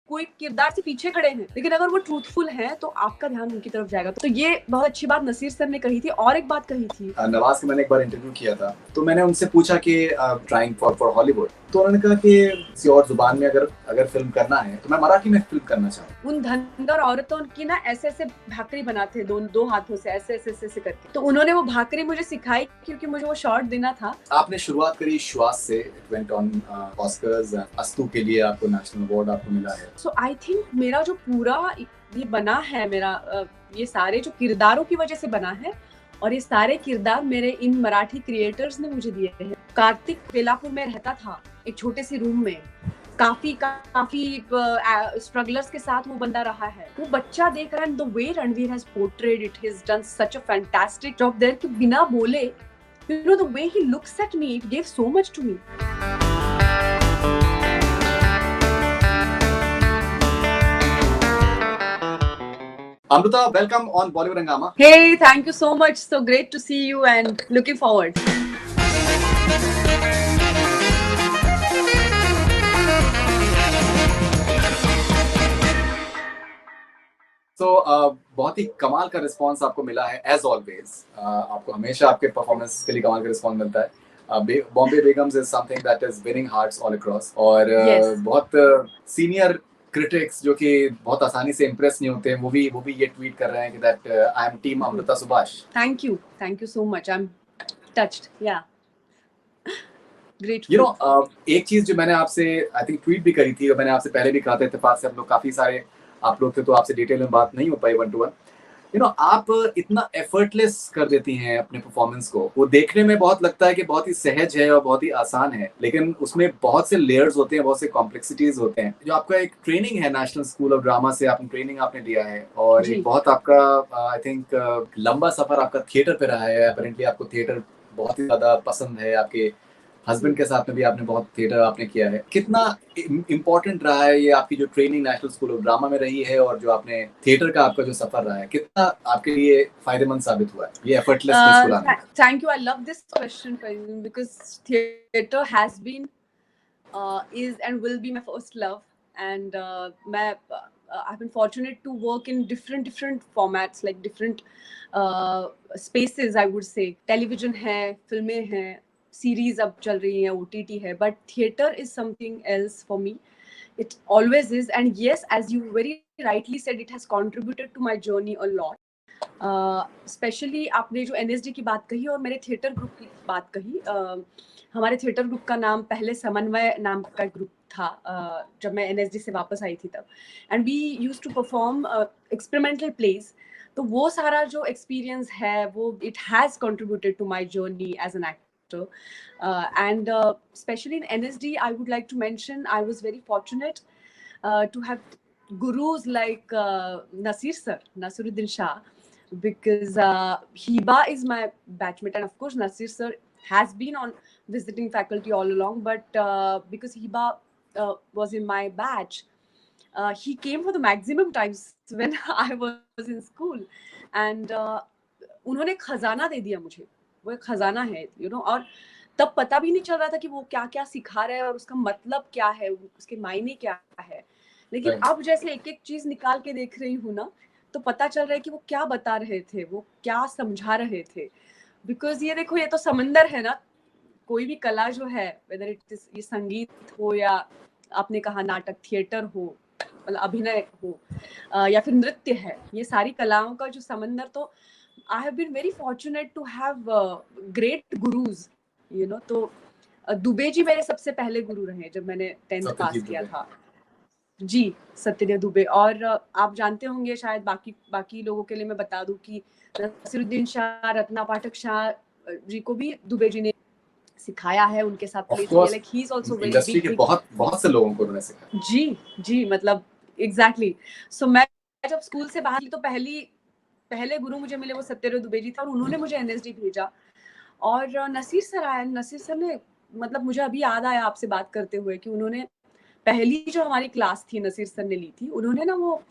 कोई किरदार से पीछे खड़े हैं, लेकिन अगर वो ट्रूथफुल हैं तो आपका ध्यान उनकी तरफ जाएगा। तो ये बहुत अच्छी बात नसीर सर ने कही थी। और एक बात कही थी, नवाज का मैंने एक बार इंटरव्यू किया था, तो मैंने उनसे पूछा कि ट्राइंग फॉर हॉलीवुड, तो उन्होंने कहा कि किसी और जुबान में अगर फिल्म करना है तो मैं मराठी में फिल्म करना चाहूँ। उन धनगर औरतों की ना ऐसे ऐसे भाकरी बनाते दो हाथों से ऐसे ऐसे ऐसे करके, तो उन्होंने वो भाकरी मुझे सिखाई क्योंकि मुझे वो शॉट देना था। आपने शुरुआत करी श्वास से, इट वेंट ऑन ऑस्कर्स, अस्तु के लिए आपको नेशनल अवार्ड आपको मिला है। सो आई थिंक मेरा जो पूरा ये बना है, मेरा ये सारे जो किरदारों की वजह से बना है, और ये सारे किरदार मेरे इन मराठी क्रिएटर्स ने मुझे दिए हैं। कार्तिक बेलापुर में रहता था एक छोटे से रूम में, काफी स्ट्रगलर्स के साथ वो बंदा रहा है। वो बच्चा देख रहा है, the way Ranveer has portrayed it, he has done such a fantastic job there कि बिना बोले, you know, the way he looks at me, it give so much to me. Amrita, welcome on Bollywood Hungama. Hey, thank you so much. So great to see you and looking forward. So, बहुत ही कमाल का response आपको मिला है as always. आपको हमेशा आपके performance के लिए कमाल का रिस्पांस मिलता है। Bombay Begums is something that is winning hearts all across, और बहुत सीनियर क्रिटिक्स जो कि बहुत आसानी से इम्प्रेस नहीं होते हैं, वो भी ये ट्वीट कर रहे हैं कि that I am team Amruta Subhash. Thank you so much, I am touched, या ग्रेट। यू नो, एक चीज जो मैंने आपसे आई थिंक ट्वीट भी करी थी और मैंने आपसे पहले भी कहा था, इत्तेफाक से हम लोग काफी सारे आप लोग थे तो आपसे डिटेल में बात नहीं हो पाई one to one. You know, आप इतना एफर्टलेस कर देती हैं अपने परफॉर्मेंस को, वो देखने में बहुत लगता है कि बहुत ही सहज है और बहुत ही आसान है, लेकिन उसमें बहुत से लेयर्स होते हैं, बहुत से कॉम्प्लेक्सिटीज होते हैं। जो आपका एक ट्रेनिंग है नेशनल स्कूल ऑफ ड्रामा से, आपने ट्रेनिंग आपने लिया है, और एक बहुत आपका आई थिंक लंबा सफर आपका थिएटर पे रहा है। अपेरेंटली आपको थिएटर बहुत ही ज्यादा पसंद है, आपके हस्बैंड के साथ में भी आपने बहुत थिएटर आपने किया है। कितना इम्पोर्टेंट रहा है ये आपकी जो training national school of drama में रही है, और जो आपने थिएटर का आपका जो सफर रहा है, कितना आपके लिए फायदेमंद साबित हुआ है ये एफर्टलेसनेस को लाने में? Thank you, I love this question because theatre has been is and will be my first love, and I've been fortunate to work in different formats, like different spaces, I would say. Television है, फिल्में हैं, series अब चल रही हैं, OTT है, but theater is something else for me. It always is, and yes, as you very rightly said, it has contributed to my journey a lot. Specially आपने जो NSD की बात कही और मेरे थिएटर ग्रुप की बात कही, हमारे थिएटर ग्रुप का नाम पहले समन्वय नाम का ग्रुप था जब मैं NSD से वापस आई थी तब, and we used to perform experimental plays. तो वो सारा जो एक्सपीरियंस है वो it has contributed to my journey as an actor, and especially in NSD I would like to mention I was very fortunate to have gurus like Nasir sir, Nasiruddin Shah, because Hiba is my batchmate, and of course Nasir sir has been on visiting faculty all along, but because Hiba was in my batch, he came for the maximum times when I was in school, and उन्होंने खजाना दे दिया मुझे। वो एक खजाना है, you know, और तब पता भी नहीं चल रहा था कि वो क्या क्या सिखा रहे हैं और उसका मतलब क्या है, उसके मायने क्या है, लेकिन अब जैसे एक एक चीज निकाल के देख रही हूँ ना, तो पता चल रहा है कि वो क्या बता रहे थे, वो क्या समझा रहे थे। बिकॉज ये देखो, ये तो समंदर है ना, कोई भी कला जो है, वेदर इट इज ये संगीत हो या आपने कहा नाटक, थिएटर हो, मतलब अभिनय हो या फिर नृत्य है, ये सारी कलाओं का जो समंदर, तो I have been very fortunate to have great gurus, you know. तो दुबे जी मेरे सबसे पहले गुरु रहे जब मैंने 10th पास किया था जी, सत्यदेव दुबे। और आप जानते होंगे शायद, बाकी लोगों के लिए मैं बता दूं कि नसीरुद्दीन शाह, रत्ना पाठक शाह जी को भी दुबे जी ने सिखाया है, उनके साथ प्ले किया, like he is also very industry के बहुत से लोगों को उन्होंने सिखाया। जी, मतलब एग्जैक्टली। सो मैं जब स्कूल से बाहर तो पहले गुरु मुझे मिले वो सत्यदेव दुबे जी था, और उन्होंने मुझे NSD भेजा। और नसीर सर आए, नसीर सर ने, मतलब मुझे अभी याद आया आपसे बात करते हुए कि उन्होंने पहली जो हमारी क्लास थी नसीर सर ने ली थी, उन्होंने ना वो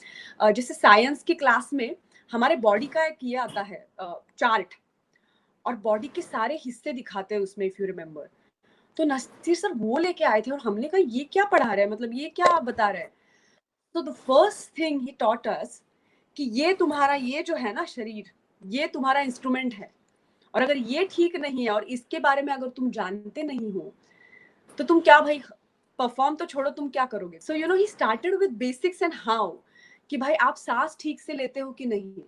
जैसे साइंस की क्लास में हमारे बॉडी का एक ये आता है चार्ट, और बॉडी के सारे हिस्से दिखाते हैं उसमें, इफ यू रिमेम्बर। तो नसीर सर वो लेके आए थे और हमने कहा ये क्या पढ़ा रहे हैं, मतलब ये क्या आप बता रहे हैं। So the first thing he taught us कि ये तुम्हारा ये जो है ना शरीर, ये तुम्हारा इंस्ट्रूमेंट है, और अगर ये ठीक नहीं है और इसके बारे में अगर तुम जानते नहीं हो तो तुम क्या भाई, परफॉर्म तो छोड़ो, तुम क्या करोगे. So he started with basics and how, कि भाई आप सांस ठीक से लेते हो कि नहीं.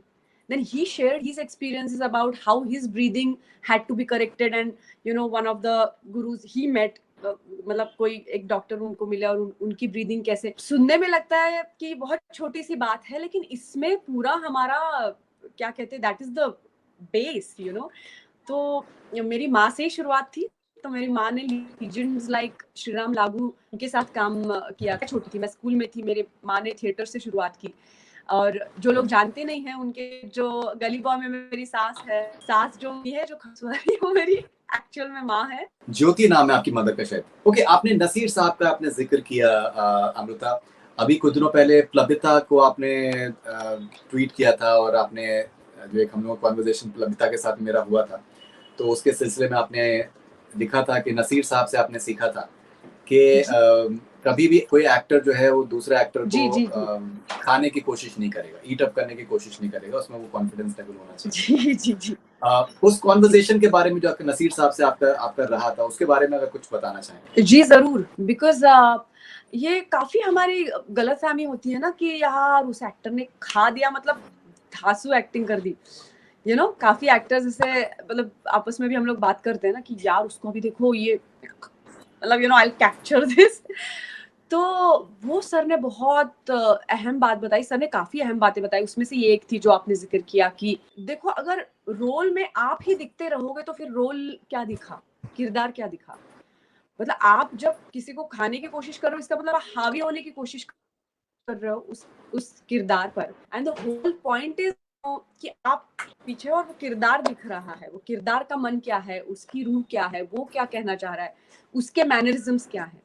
Then he shared his experiences about how his breathing had to be corrected, and one of the gurus he met, मतलब कोई एक डॉक्टर उनको मिले और उनकी ब्रीदिंग कैसे. सुनने में लगता है कि बहुत छोटी सी बात है, लेकिन इसमें पूरा हमारा क्या कहते हैं, दैट इज द बेस. तो मेरी माँ से ही शुरुआत थी. तो मेरी माँ ने लीजेंड्स लाइक श्रीराम लागू उनके साथ काम किया. छोटी थी मैं, स्कूल में थी, मेरी माँ ने थिएटर से शुरुआत की. और जो लोग जानते नहीं हैं, उनके जो गली बॉय में मेरी सास है, सास जो है जो खसवारी, वो मेरी एक्चुअल में माँ है. ज्योति नाम है आपकी मदर का शायद. ओके, आपने नसीर साहब का आपने जिक्र किया अमृता. अभी कुछ दिनों पहले प्लबिता को आपने ट्वीट किया था, और आपने जो एक हम लोग कॉन्वर्सेशन प्लबिता के साथ मेरा हुआ था, तो उसके सिलसिले में आपने लिखा था कि नसीर साहब से आपने सीखा था कि कभी भी कोई एक्टर जो है वो दूसरे एक्टर को खाने की कोशिश नहीं करेगा, ईट अप करने की कोशिश नहीं करेगा, उसमें वो कॉन्फिडेंस लेवल होना चाहिए. जी. उस कॉन्वर्सेशन के बारे में जो नसीर साहब से आपका रहा था, उसके बारे में अगर कुछ बताना चाहें. जी जरूर. बिकॉज ये काफी हमारी गलतफहमी होती है ना कि यार उस एक्टर ने खा दिया, मतलब धांसू एक्टिंग कर दी. काफी एक्टर्स जैसे, मतलब आपस में भी हम लोग बात करते हैं ना कि यार उसको अभी देखो, ये मतलब आई कैप्चर दिस. तो वो सर ने बहुत अहम बात बताई. सर ने काफी अहम बातें बताई. उसमें से ये एक थी जो आपने जिक्र किया कि देखो, अगर रोल में आप ही दिखते रहोगे तो फिर रोल क्या दिखा, किरदार क्या दिखा. मतलब आप जब किसी को खाने की कोशिश कर रहे हो, इसका मतलब आप हावी होने की कोशिश कर रहे हो उस किरदार पर. And the whole point is कि आप पीछे और वो किरदार दिख रहा है, वो किरदार का मन क्या है, उसकी रूह क्या है, वो क्या कहना चाह रहा है, उसके मैनरिज्म्स क्या है.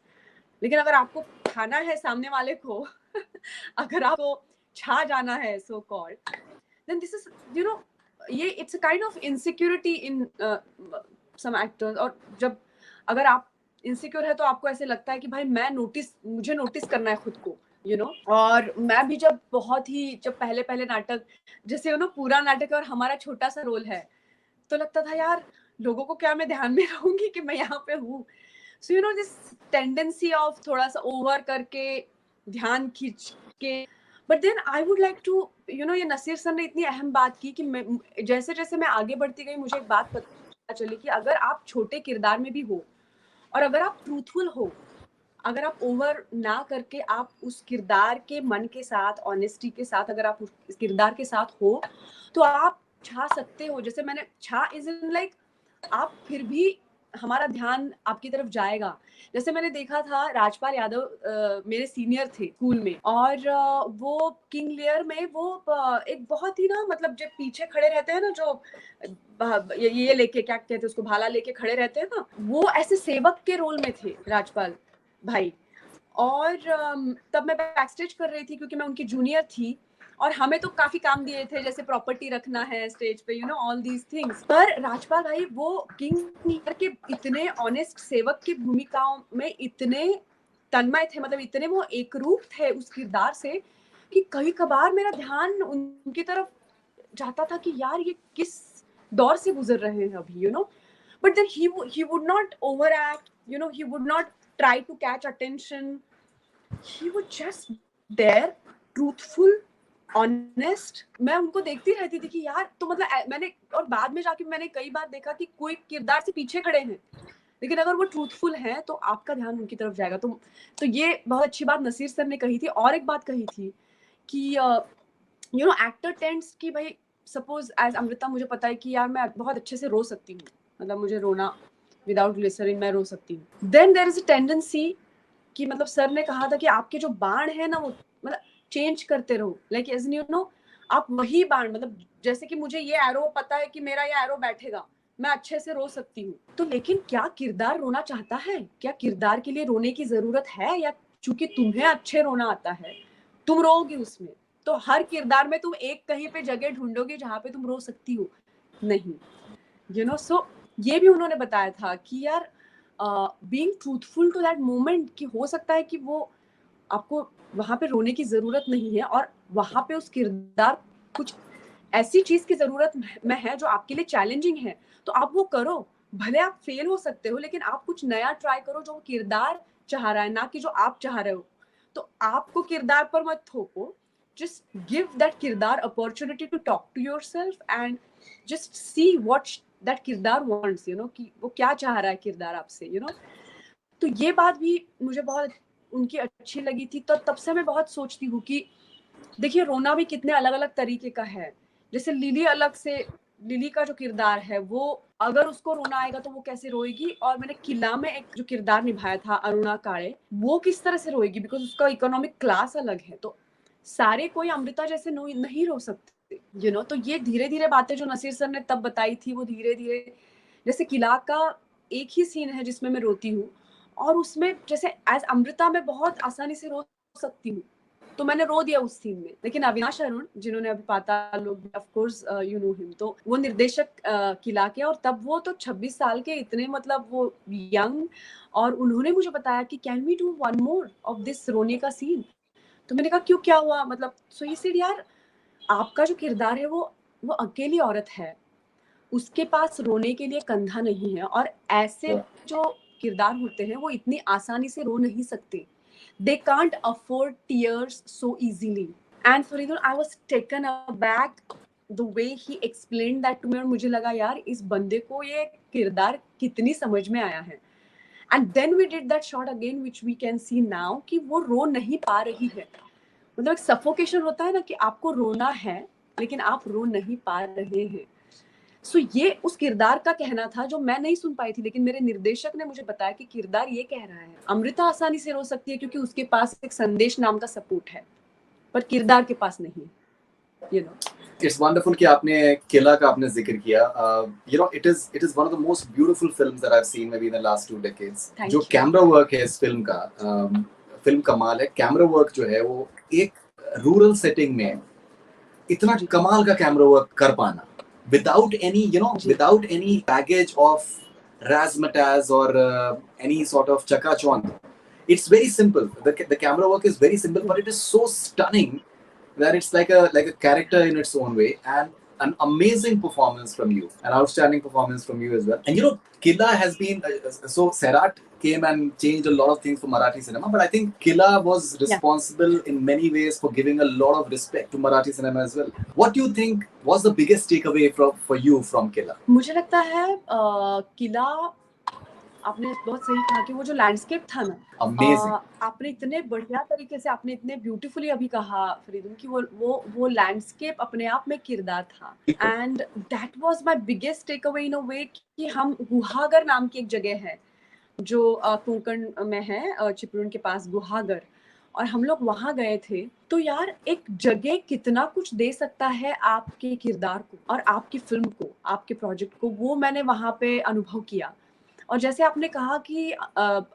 लेकिन अगर आपको खाना है सामने वाले को अगर आपको छा जाना है so called, then this is ये it's a kind of insecurity in some actors. और जब अगर आप इनसिक्योर है तो आपको ऐसे लगता है कि भाई मुझे नोटिस करना है खुद को. और मैं भी जब पहले नाटक, जैसे पूरा नाटक और हमारा छोटा सा रोल है, तो लगता था यार लोगों को क्या मैं ध्यान में रहूंगी कि मैं यहाँ पे हूँ. सो दिस टेंडेंसी ऑफ थोड़ा सा ओवर करके ध्यान खींच के. But then I would like to ये नसीर सर ने इतनी अहम बात की कि जैसे जैसे मैं आगे बढ़ती गई, मुझे एक बात पता चली कि अगर आप छोटे किरदार में भी हो और अगर आप ट्रूथफुल हो, अगर आप ओवर ना करके आप उस किरदार के मन के साथ, ऑनेस्टी के साथ अगर आप उस किरदार के साथ हो, तो आप छा सकते हो. जैसे मैंने छा इज इन लाइक आप फिर भी हमारा ध्यान आपकी तरफ जाएगा. जैसे मैंने देखा था राजपाल यादव मेरे सीनियर थे स्कूल में, और वो किंग लेयर में वो एक बहुत ही ना, मतलब जब पीछे खड़े रहते हैं ना, जो ये लेके क्या कहते हैं उसको, भाला लेके खड़े रहते हैं ना, वो ऐसे सेवक के रोल में थे राजपाल भाई. और तब मैं बैक स्टेज कर रही थी क्योंकि मैं उनकी जूनियर थी, और हमें तो काफी काम दिए थे, जैसे प्रॉपर्टी रखना है स्टेज पे, ऑल दीज थिंग्स. पर राजपाल भाई वो किंग के इतने ऑनेस्ट सेवक की भूमिकाओं में इतने तन्मय थे, मतलब इतने वो एक रूप थे उस किरदार से, कि कभी कभार मेरा ध्यान उनकी तरफ जाता था कि यार ये किस दौर से गुजर रहे हैं अभी. But then he would not overact, he would not try to catch attention. He was just there, truthful, honest. मैं उनको देखती रहती थी कि यार, तो मतलब मैंने, और बाद में जाके मैंने कई बार देखा कि कोई किरदार से पीछे खड़े हैं, लेकिन अगर वो ट्रूथफुल हैं तो आपका ध्यान उनकी तरफ जाएगा. तो ये बहुत अच्छी बात नसीर सर ने कही थी. और एक बात कही थी कि एक्टर टेंड्स कि भाई, सपोज एज अमृता, मुझे पता है कि यार मैं बहुत अच्छे से रो सकती हूँ, मतलब मुझे रोना विदाउट ग्लिसरीन मैं रो सकती हूँ. Then there is a tendency कि मतलब सर ने कहा था कि आपके जो बाण है ना, वो मतलब चेंज करते रहो. लाइक एज आप वही बाण, मतलब जैसे कि मुझे ये एरो पता है कि मेरा ये एरो बैठेगा, मैं अच्छे से रो सकती हूँ. तो लेकिन क्या किरदार रोना चाहता है? क्या किरदार के लिए रोने की जरूरत है, या चूंकि तुम्हें अच्छे रोना आता है तुम रोओगे उसमें, तो हर किरदार में तुम एक कहीं पे जगह ढूंढोगे जहां पे तुम रो सकती हो? नहीं. सो ये भी उन्होंने बताया था कि यार being truthful to that moment, कि हो सकता है कि वो आपको वहां पे रोने की जरूरत नहीं है, और वहां पे उस किरदार कुछ ऐसी चीज की जरूरत में है जो आपके लिए चैलेंजिंग है, तो आप वो करो। भले आप फेल हो सकते हो, लेकिन आप कुछ नया ट्राई करो जो वो किरदार चाह रहा है, ना कि जो आप चाह रहे हो। तो आपको किरदार पर मत थोपो, just give that kirdar opportunity to talk to yourself and just see what that kirdar wants, you know, कि वो क्या चाह रहा है किरदार आपसे, you know। तो ये बात भी मुझे बहुत उनकी अच्छी लगी थी। तो तब से मैं बहुत सोचती हूँ कि देखिए रोना भी कितने अलग अलग तरीके का है। जैसे लिली अलग से, लिली का जो किरदार है वो अगर उसको रोना आएगा तो वो कैसे रोएगी, और मैंने किला में एक जो किरदार निभाया था अरुणा काळे, वो किस तरह से रोएगी, बिकॉज उसका इकोनॉमिक क्लास अलग है। तो सारे कोई अमृता जैसे नहीं रो सकते, यू नो। तो ये धीरे धीरे बातें जो नसीर सर ने तब बताई थी, वो धीरे धीरे, जैसे किला का एक ही सीन है जिसमें मैं रोती हूँ, और उसमें जैसे एज अमृता मैं बहुत आसानी से रो सकती हूँ, तो मैंने रो दिया उस सीन में। लेकिन अविनाश अरुण, जिन्होंने अभी पाताल लोक, of course you know him, तो वो निर्देशक किला के, और तब वो तो 26 साल के, इतने मतलब वो यंग, और उन्होंने मुझे बताया कि can we do one more of this रोने का सीन। तो मैंने कहा क्यों, क्या हुआ, मतलब। सो ही सेड यार, आपका जो किरदार है वो अकेली औरत है, उसके पास रोने के लिए कंधा नहीं है, और ऐसे जो किरदार होते हैं वो इतनी आसानी से रो नहीं सकते। They can't afford tears so easily. And Faridun, I was taken aback the way he explained that to me, और मुझे लगा यार इस बंदे को ये किरदार कितनी समझ में आया है। And then we did that shot again which we can see now कि वो रो नहीं पा रही है। मतलब एक सफोकेशन होता है ना कि आपको रोना है लेकिन आप रो नहीं पा रहे हैं। सो ये उस किरदार का कहना था जो मैं नहीं सुन पाई थी, लेकिन मेरे निर्देशक ने मुझे बताया कि किरदार ये कह रहा है अमृता आसानी से रो सकती है क्योंकि उसके पास एक संदेश नाम का सपोर्ट है, पर किरदार के पास नहीं, यू नो। इट्स वंडरफुल कि आपने किला का आपने जिक्र किया। You know it is one of the most beautiful films that I have seen may be in the last 2 decades. जो कैमरा वर्क है इस फिल्म का, फिल्म कमाल है। कैमरा वर्क जो है वो एक रूरल सेटिंग में इतना कमाल का कैमरा वर्क कर पाना without any, you know, without any baggage of razzmatazz or any sort of chakachaunt. It's very simple. The camera work is very simple, but it is so stunning that it's like a character in its own way, and an amazing performance from you, an outstanding performance from you as well. And you know, Killa has been so Sairat came and changed a lot of things for Marathi cinema, but I think Killa was responsible in many ways for giving a lot of respect to Marathi cinema as well. What do you think was the biggest takeaway for you from Killa? मुझे लगता है किला, आपने बहुत सही कहा कि वो जो लैंडस्केप था ना, आपने इतने बढ़िया तरीके से, आपने इतने ब्यूटीफुली अभी कहा फरीदुन कि वो लैंडस्केप अपने आप में किरदार था। And that was my biggest take away in a way कि हम गुहागर नाम की एक जगह है जो कोंकण में है, चिपळूण के पास गुहागर, और हम लोग वहां गए थे। तो यार एक जगह कितना कुछ दे सकता है आपके किरदार को और आपकी फिल्म को, आपके प्रोजेक्ट को, वो मैंने वहां पे अनुभव किया। और जैसे आपने कहा कि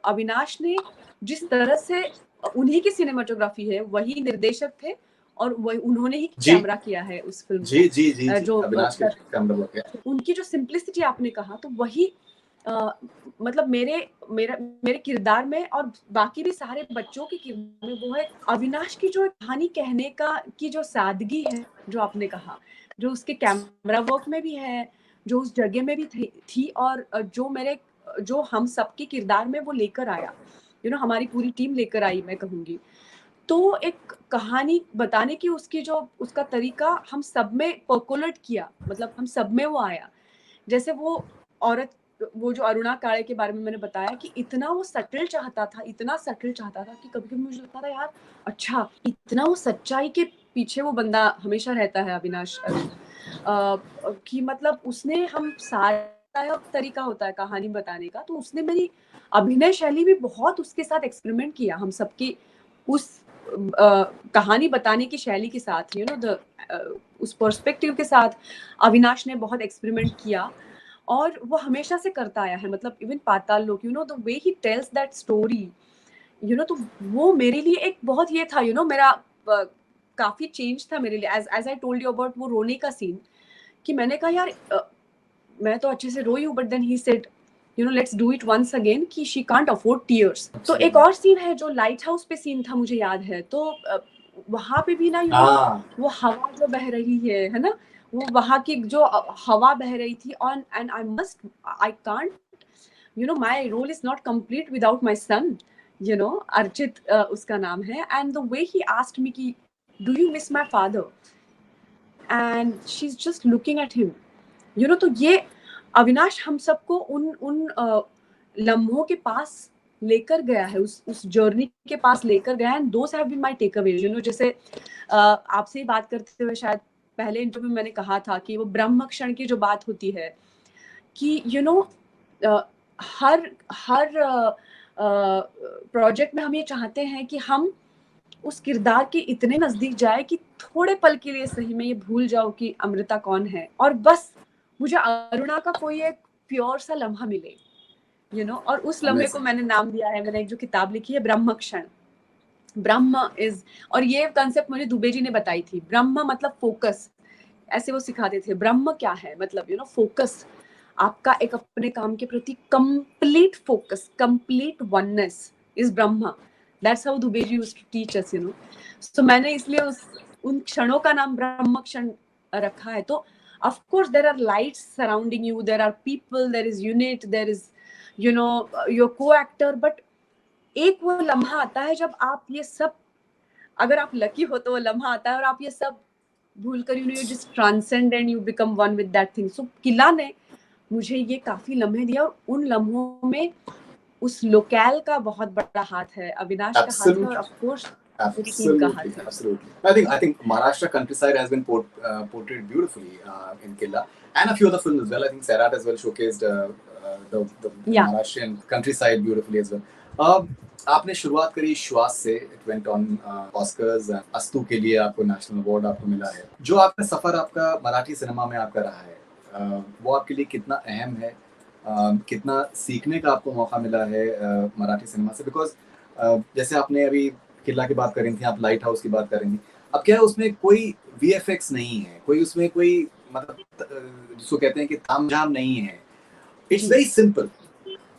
अविनाश ने जिस तरह से, उन्हीं की सिनेमेटोग्राफी है, वही निर्देशक थे और वही उन्होंने ही कैमरा किया है उस फिल्म जी, जी, जी, जी, जो अविनाश के कैमरा वर्क है। उनकी जो सिंप्लिसिटी आपने कहा, तो वही मतलब मेरे किरदार में और बाकी भी सारे बच्चों के किरदार में वो है अविनाश की जो कहानी कहने का की जो सादगी है, जो आपने कहा, जो उसके कैमरा वर्क में भी है, जो उस जगह में भी थी और जो हम सबके किरदार में वो लेकर आया, यू नो, हमारी पूरी टीम लेकर आई, मैं कहूंगी। तो एक कहानी बताने की उसका तरीका हम सब में पर्कोलेट किया, मतलब हम सब में वो आया। जैसे वो औरत, वो जो अरुणा काळे के बारे में मैंने बताया कि इतना वो सटल चाहता था, इतना सटल चाहता था कि कभी-कभी मुझे लगता था यार अच्छा, इतना वो सच्चाई के पीछे वो बंदा हमेशा रहता है अविनाश कि मतलब उसने हम सारा तरीका होता है कहानी बताने का, तो उसने मेरी अभिनय शैली भी बहुत उसके साथ एक्सपेरिमेंट किया, हम सबकी उस कहानी बताने की शैली के साथ, यू नो, उस पर्सपेक्टिव के साथ अविनाश ने बहुत एक्सपेरिमेंट किया और वो हमेशा से करता आया है। मतलब इवन पाताल लोक, you know, the way he tells that story, you know, तो वो मेरे लिए एक बहुत ये था, यू नो, मेरा काफी चेंज था मेरे लिए। As I told you about वो रोने का सीन, कि मैंने कहा यार मैं तो अच्छे से रोई हूँ, but then he said you know let's do it once again, कि शी कांट अफोर्ड टीयर्स। तो एक और सीन है जो लाइट हाउस पे सीन था, मुझे याद है, तो वहां पे भी ना यू नो वो हवा जो बह रही है ना, वो वहां की जो हवा बह रही थी on, and I can't, you know my role is not complete without my son, you know Archit उसका नाम है, and the way he asked me कि do you miss my father, and she is just looking at him, you know. तो ये अविनाश हम सबको उन उन लम्हों के पास लेकर गया है, उस जर्नी के पास लेकर गया है, and those have been my takeaways, you know. जैसे आपसे ही बात करते हुए शायद पहले इंटरव्यू में मैंने कहा था कि वो ब्रह्म क्षण की जो बात होती है कि you know her her project में हम ये चाहते हैं कि हम उस किरदार के इतने नजदीक जाए कि थोड़े पल के लिए सही में ये भूल जाओ कि अमृता कौन है, और बस मुझे अरुणा का कोई एक प्योर सा लम्हा मिले, यू नो। और उस लम्हे को मैंने नाम दिया है, मैंने एक जो किताब लिखी है ब्रह्म क्षण। ब्रह्म इज, और ये कंसेप्ट मुझे दुबे जी ने बताई थी, ब्रह्म मतलब फोकस, ऐसे वो सिखाते थे। ब्रह्म क्या है, मतलब यू नो फोकस, आपका एक अपने काम के प्रति complete focus, complete oneness is ब्रह्म। That's how Dubey ji used to teach us, you know. So मैंने इसलिए उन क्षणों का नाम ब्रह्म क्षण रखा है। तो of course there are lights surrounding you, there are people, there is unit, there is you know your co-actor, but एक वो लम्हा आता है जब आप ये सब, अगर आप लकी हो तो वो लम्हा आता है और आप ये सब भूल कर you just transcend and you become one with that thing. So Killa ने मुझे ये काफी लम्हे दिया, और उन लम्हों में उस लोकल का बहुत बड़ा हाथ है, अविनाश का हाथ है, और ऑफ कोर्स मेरी टीम का हाथ है। Absolutely. I think Maharashtra countryside has been portrayed beautifully in Killa, and a few other films as well. I think Sairat as well showcased the Maharashtrian countryside beautifully as well. आपने शुरुआत करी श्वास से, it went on Oscars, अस्तु के लिए आपको national award आपको मिला है। जो आपका सफर आपका मराठी सिनेमा में आपका रहा है, वो आपके लिए कितना अहम है, कितना सीखने का आपको मौका मिला है मराठी सिनेमा से? बिकॉज जैसे आपने अभी किला की बात कर रही थी, आप लाइट हाउस की बात कर रही थी, अब क्या है उसमें कोई VFX नहीं है, कोई उसमें कोई मतलब जिसको कहते हैं कि तामझाम नहीं है, it's very simple,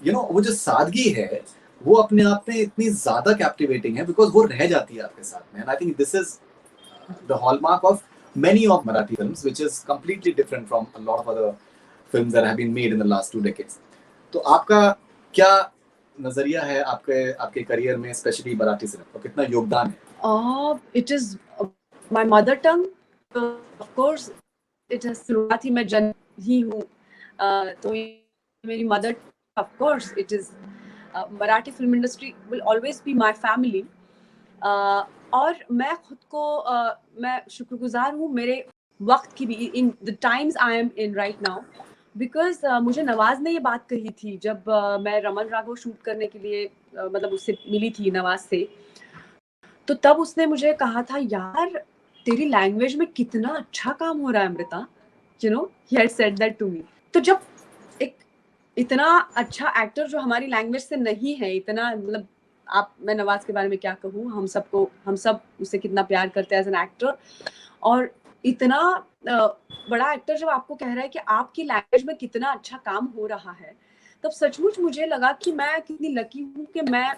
you know. वो जो सादगी है वो अपने आप में इतनी ज्यादा कैप्टिवेटिंग है, बिकॉज वो रह जाती है आपके साथ में, and I think this is the hallmark of many of Marathi films, which is completely different from a lot of other films that have been made in the last 2 decades. तो आपका क्या नजरिया है आपके आपके करियर में, specially Marathi cinema का कितना योगदान है? It is my mother tongue, of course it is, शुरुआत ही मैं जन ही हूँ, तो मेरी mother, of course it is Marathi film industry will always be my family. और मैं खुद को मैं शुक्रगुजार हूँ मेरे वक्त की भी, in the times I am in right now, because मुझे नवाज ने ये बात कही थी जब मैं रमन राघव शूट करने के लिए मतलब उससे मिली थी नवाज से, तो तब उसने मुझे कहा था, यार तेरी लैंग्वेज में कितना अच्छा काम हो रहा है Amrita, you know, he had said that to me. तो जब एक इतना अच्छा एक्टर जो हमारी लैंग्वेज से नहीं है, इतना मतलब आप, मैं नवाज के बारे में क्या कहूँ, हम सब उसे कितना प्यार करते हैं एज एन एक्टर, और इतना बड़ा एक्टर जब आपको कह रहा है कि आपकी लैंग्वेज में कितना अच्छा काम हो रहा है, तब सचमुच मुझे लगा कि मैं कितनी लकी हूँ कि मैं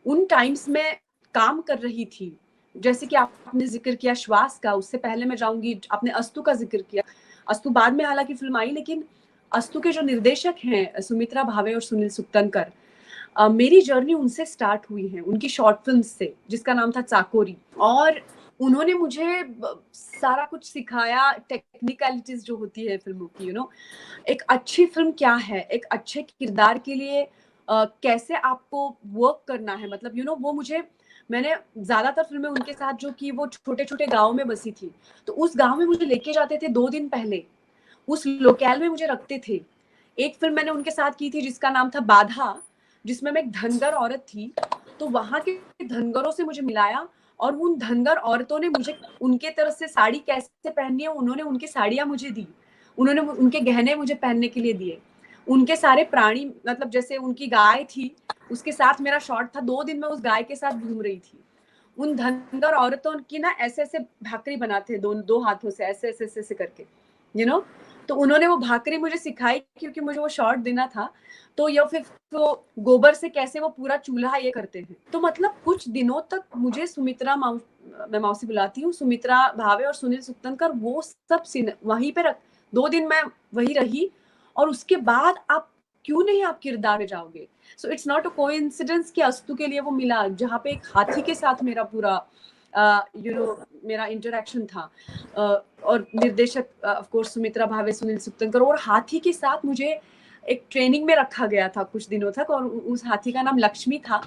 उन टाइम्स में काम कर रही थी। जैसे कि आपने जिक्र किया श्वास का, उससे पहले मैं जाऊंगी, आपने अस्तु का जिक्र किया, अस्तु बाद में हालांकि फिल्म आई, लेकिन अस्तु के जो निर्देशक हैं सुमित्रा भावे और सुनील सुक्तनकर, मेरी जर्नी उनसे स्टार्ट हुई है, उनकी शॉर्ट फिल्म से, जिसका नाम था चाकोरी, और उन्होंने मुझे सारा कुछ सिखाया, टेक्निकलिटीज जो होती है फिल्मों की, यू नो, एक अच्छी फिल्म क्या है, एक अच्छे किरदार के लिए कैसे आपको वर्क करना है, मतलब यू नो वो मुझे, मैंने ज्यादातर फिल्में उनके साथ जो की वो छोटे छोटे गाँव में बसी थी, तो उस गाँव में मुझे लेके जाते थे 2 दिन पहले, उस लोकेल में मुझे रखते थे। एक फिल्म मैंने उनके साथ की थी जिसका नाम था बाधा, जिसमें मैं एक धनगर औरत थी, तो वहां के धनगरों से मुझे मिलाया, और उन धनगर औरतों ने मुझे उनके तरफ से साड़ी कैसे पहननी है, उन्होंने उनकी साड़ियां मुझे दी, उन्होंने उनके गहने मुझे पहनने के लिए दिए, उनके सारे प्राणी, मतलब जैसे उनकी गाय थी, उसके साथ मेरा शॉट था, 2 दिन मैं उस गाय के साथ घूम रही थी। उन धनगर औरतों की ना ऐसे ऐसे भाकरी बनाते हैं, दो हाथों से ऐसे ऐसे ऐसे करके, यू नो, तो उन्होंने वो भाकरी मुझे सिखाई क्योंकि मुझे वो शॉर्ट देना था। तो या फिर तो गोबर से कैसे वो पूरा चूल्हा ये करते हैं। तो मतलब कुछ दिनों तक मुझे सुमित्रा मैं मौसी बुलाती हूँ, सुमित्रा भावे और सुनील सुक्तनकर, वो सब सीन वहीं पे 2 दिन मैं वही रही। और उसके बाद आप क्यों नहीं आप किरदार में जाओगे। So it's not a coincidence कि अस्तु के लिए वो मिला, जहाँ पे एक हाथी के साथ मेरा पूरा मेरा इंटरेक्शन था। और निर्देशक ऑफ कोर्स सुमित्रा भावे, सुनील सुक्तनकर, और हाथी के साथ मुझे एक ट्रेनिंग में रखा गया था कुछ दिनों तक, और उस हाथी का नाम लक्ष्मी था।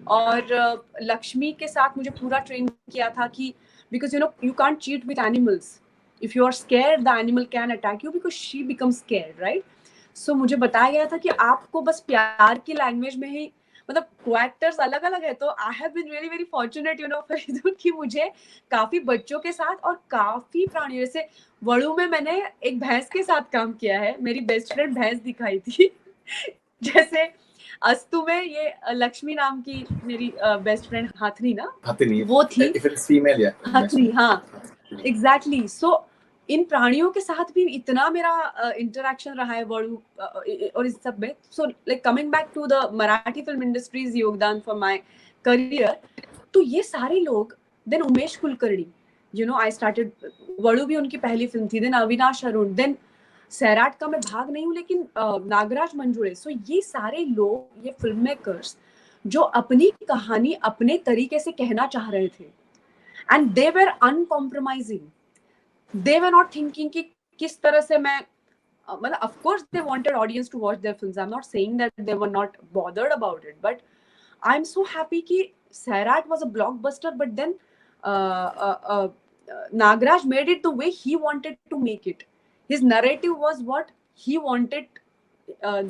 और लक्ष्मी के साथ मुझे पूरा ट्रेन किया था कि because you can't cheat with animals, if you are scared the animal can attack you because she becomes scared, right. So मुझे बताया गया था कि आपको बस प्यार की लैंग्वेज में ही, मतलब को-एक्टर्स अलग अलग है, तो I have been really very fortunate फरीदुल, कि मुझे काफी बच्चों के साथ और काफी प्राणियों, जैसे वड़ू में मैंने एक भैंस के साथ काम किया है, मेरी बेस्ट फ्रेंड भैंस दिखाई थी जैसे अस्तु में ये लक्ष्मी नाम की मेरी बेस्ट फ्रेंड हाथनी ना, वो थी फीमेल या हाथनी, हाँ एग्जैक्टली। सो इन प्राणियों के साथ भी इतना मेरा इंटरेक्शन रहा है वड़ू और इस सब में। So like coming back to the Marathi film industries योगदान फॉर माय करियर, तो ये सारे लोग, then Umesh Kulkarni, I started, Valu भी उनकी पहली फिल्म थी, देन अविनाश अरुण, देन सैराट का मैं भाग नहीं हूँ लेकिन नागराज मंजुळे। सो ये सारे लोग, ये फिल्म मेकर्स जो अपनी कहानी अपने तरीके से कहना चाह रहे थे, and they were uncompromising, they were not thinking कि किस तरह से मैं मतलब of course they wanted audience to watch their films, I'm not saying that they were not bothered about it, but I'm so happy कि Sairat was a blockbuster, but then Nagraj made it the way he wanted to make it. His narrative was what he wanted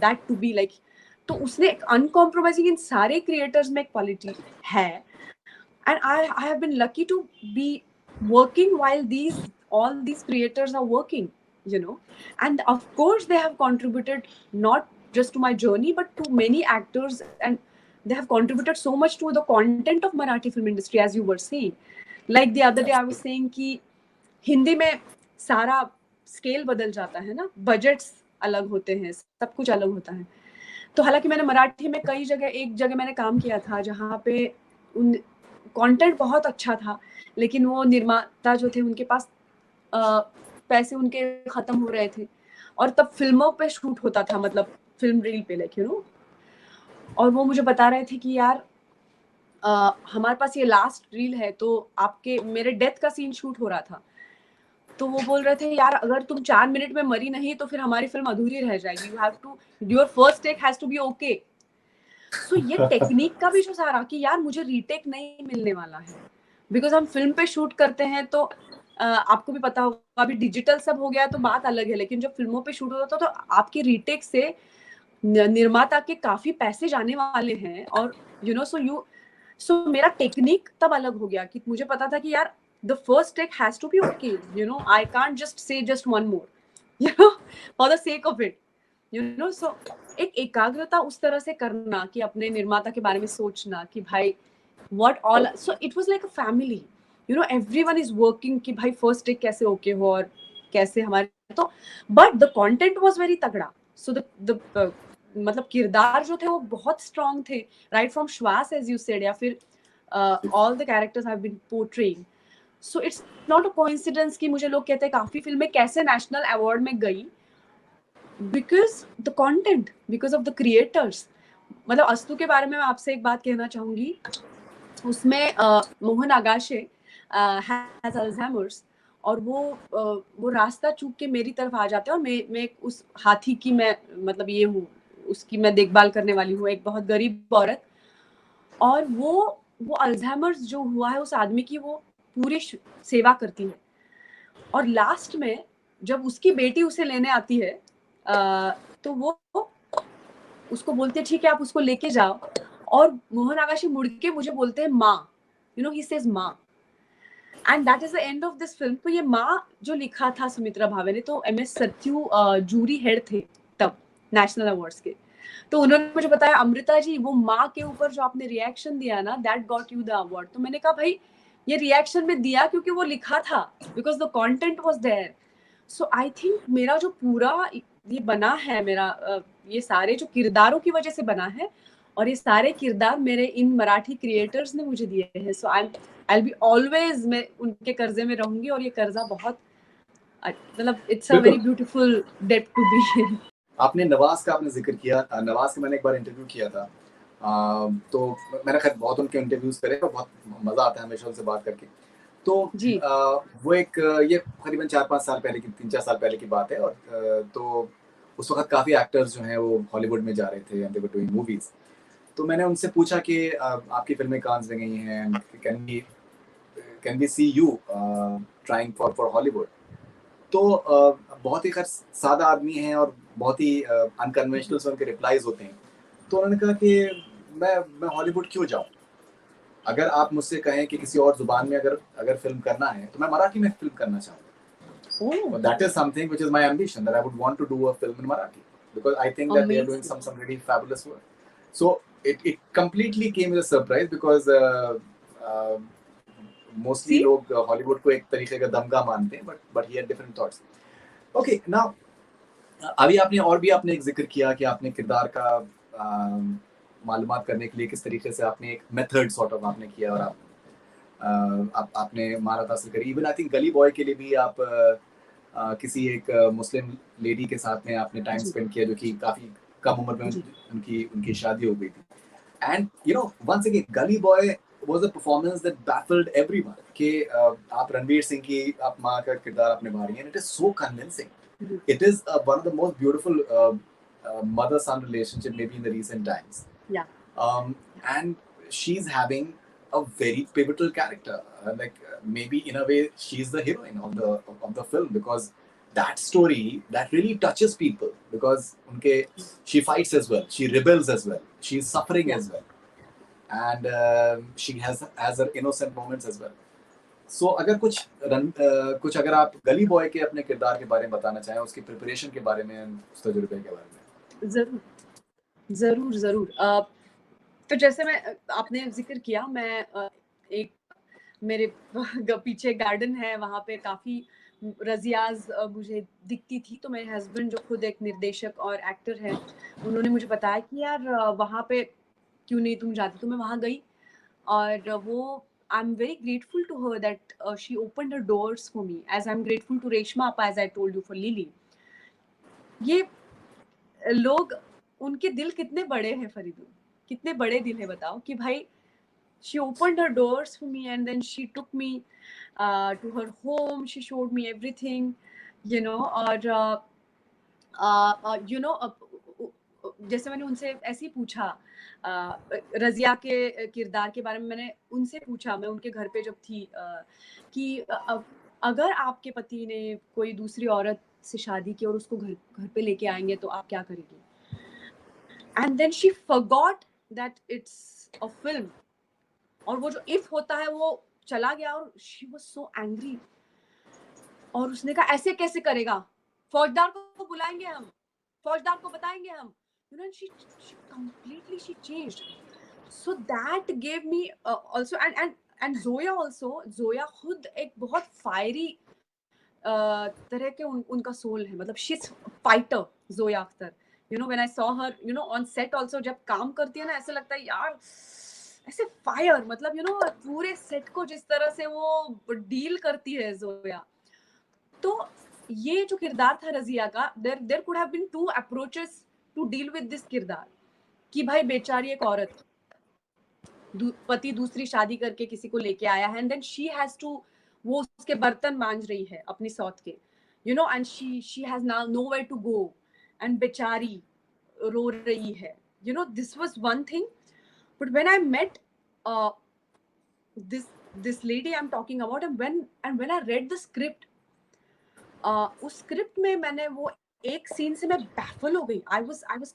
that to be like. तो उसने uncompromising, इन सारे creators में quality है, and I have been lucky to be working while all these creators are working, and of course they have contributed not just to my journey but to many actors, and they have contributed so much to the content of Marathi film industry, as you were saying. Like the other day I was saying कि हिंदी में सारा scale बदल जाता है ना, budgets अलग होते हैं, सब कुछ अलग होता है। तो हालांकि मैंने मराठी में कई जगह, एक जगह मैंने काम किया था जहाँ पे कंटेंट बहुत अच्छा था, लेकिन वो निर्माता जो थे उनके पास पैसे उनके खत्म हो रहे थे, और तब फिल्मों पे शूट होता था, मतलब फिल्म रील पे, लाइक और वो मुझे बता रहे थे कि यार हमारे पास ये लास्ट रील है, तो आपके मेरे डेथ का सीन शूट हो रहा था, तो वो बोल रहे थे यार अगर तुम 4 मिनट में मरी नहीं तो फिर हमारी फिल्म अधूरी रह जाएगी, you have to, your first take has to be okay. So ये टेक्निक का भी जो सारा कि यार मुझे रीटेक नहीं मिलने वाला है, बिकॉज हम फिल्म पे शूट करते हैं, तो आपको भी पता होगा अभी डिजिटल सब हो गया तो बात अलग है, लेकिन जब फिल्मों पे शूट होता था तो आपकी रीटेक से निर्माता के काफी पैसे जाने वाले हैं, और सो मेरा टेक्निक तब अलग हो गया कि मुझे पता था कि यार the first take has to be okay, I can't just say just one more, for the sake of it, so एक एकाग्रता उस तरह से करना कि अपने निर्माता के बारे में सोचना कि भाई what all, so it was like a family, everyone is working कि भाई first take कैसे okay हो और कैसे हमारे, तो but the content was very तगड़ा, so the मतलब किरदार जो थे वो बहुत strong थे, right from श्वास as you said, या फिर all the characters have been portraying. So it's not a coincidence कि मुझे लोग कहते हैं काफी फिल्में कैसे नेशनल अवार्ड में गई, because the content, because of the creators. मतलब अस्तु के बारे में मैं आपसे एक बात कहना चाहूंगी, उसमें मोहन आगाशे has Alzheimer's, और वो रास्ता चूक के मेरी तरफ आ जाते हैं, और मैं उस हाथी की मैं मतलब ये हूँ, उसकी मैं देखभाल करने वाली हूँ, एक बहुत गरीब औरत, और वो अल्जाइमर्स जो हुआ है उस आदमी की वो पूरी सेवा करती है, और लास्ट में जब उसकी बेटी उसे लेने आती है तो वो उसको बोलते ठीक है आप उसको लेके जाओ, और मोहन आगाशे मुड़ के मुझे बोलते हैं माँ, ही सेज माँ, and that is the end of this film. तो ये माँ जो लिखा था सुमित्रा भावे ने, तो MS सत्यू जूरी हेड थे तब नेशनल अवार्ड्स के, तो उन्होंने मुझे बताया अमृता जी वो माँ के ऊपर जो आपने रिएक्शन दिया ना, that got you the award. तो मैंने कहा भाई ये रिएक्शन में दिया क्योंकि वो लिखा था, because the content was there. So I think मेरा जो पूरा ये बना है, मेरा ये सारे जो किरदारों की वजह से बना है, और ये सारे किरदार मेरे इन मराठी क्रिएटर्स ने मुझे दिए हैं. सो आई विल बी ऑलवेज, मैं उनके कर्जे में रहूंगी, और ये कर्जा बहुत, मतलब it's a very beautiful debt to be in. आपने नवाज का आपने जिक्र किया, नवाज का मैंने एक बार इंटरव्यू किया था, तो मैंने खैर बहुत उनके इंटरव्यूज करे और बहुत मजा आता है हमेशा उनसे बात करके. तो जी. वो एक ये करीबन 4-5 साल पहले की, 3-4 साल पहले की बात है, और तो उस वक्त काफी एक्टर्स जो हैं वो हॉलीवुड में जा रहे थे and they were doing movies. तो मैंने उनसे पूछा कि आपकी फिल्में कहाँ से गई हैं, can we see you trying for Hollywood. तो बहुत ही खैर सादा आदमी हैं और बहुत ही अनकन्वेंशनल से उनके रिप्लाईज होते हैं. तो उन्होंने कहा कि मैं हॉलीवुड क्यों जाऊं, अगर आप मुझसे कहें कि किसी और जुबान में अगर फिल्म करना है तो मैं मराठी में फिल्म करना चाहूंगा. That is something which is my ambition, that I would want to do a film in Marathi because I think that they are doing some really fabulous work. So it completely came as a surprise because mostly लोग Hollywood को एक तरीके का दमगा मानते हैं, but he had different thoughts. Okay, now अभी आपने और भी आपने एक जिक्र किया कि आपने किरदार का मालूमात करने के लिए किस तरीके से आपने एक मेथड सॉर्ट ऑफ आपने किया और आपने महारत हासिल करी. इवन आई थिंक गली बॉय के लिए भी आप किसी एक मुस्लिम लेडी के साथ में आपने टाइम स्पेंड किया जो कि काफी कम उम्र में उनकी शादी हो गई थी. And you know once again Gully Boy was a performance that baffled everyone कि आप रणवीर सिंह की आप माँ का किरदार आपने निभा रही हैं. It is so convincing. It is one of the most beautiful mother-son relationship maybe in the recent times. Yeah. And she's having a very pivotal character. Maybe in a way she's the heroine of the film because that story that really touches people because she fights as well, she rebels as well, she's suffering as well. And she has her innocent moments as well. So अगर कुछ अगर आप गली boy के अपने किरदार के बारे में बताना चाहें, उसकी प्रिपरेशन के बारे में, उस तजुर्बे के बारे में. जरूर. तो जैसे आपने जिक्र किया, मैं एक मेरे पीछे गार्डन है, वहाँ पे काफी रजियाज मुझे दिखती थी. तो मेरे हस्बैंड जो खुद एक निर्देशक और एक्टर है, उन्होंने मुझे बताया कि यार वहाँ पे क्यों नहीं तुम जाती. तो मैं वहाँ गई और वो I am very grateful to her that she opened her doors for me as I am grateful to Reshma apa as I told you for Lily. ये लोग, उनके दिल कितने बड़े हैं फरीदू, कितने बड़े दिल है बताओ कि भाई she opened her doors for me and then she took me to her home, she showed me everything, you know. और जैसे मैंने उनसे ऐसे ही पूछा रजिया के किरदार के बारे में, मैंने उनसे पूछा, मैं उनके घर पे जब थी, कि अगर आपके पति ने कोई दूसरी औरत से शादी की और उसको घर पे लेके आएंगे तो आप क्या करेंगे. And then she forgot that it's a film, और वो जो इफ होता है वो चला गया और शी वाज सो एंग्री. और उसने कहा ऐसे कैसे करेगा, फौजदार को बुलाएंगे हम, फौजदार को बताएंगे हम, you know. And she completely she changed. So that gave me also and Zoya also. Zoya खुद एक बहुत फायरी तरह के उनका सोल है, मतलब she's fighter. Zoya Akhtar, you know, when I saw her, you know, on set also, जब काम करती है ना, ऐसे लगता है यार ऐसे फायर, मतलब यू नो पूरे सेट को जिस तरह से वो डील करती है जोया. तो ये जो किरदार था रजिया का, there could have been two approaches to deal with this किरदार कि भाई बेचारी एक औरत, पति दूसरी शादी करके किसी को लेके आया है, and then she has to, वो उसके बर्तन मांज रही है अपनी सौत के, you know, and she has now nowhere to go, and बेचारी रो रही है, you know. This was one thing. But when I met this lady I'm talking about, and when I read the script, उस script में मैंने वो एक scene से मैं बैफल हो गई. I was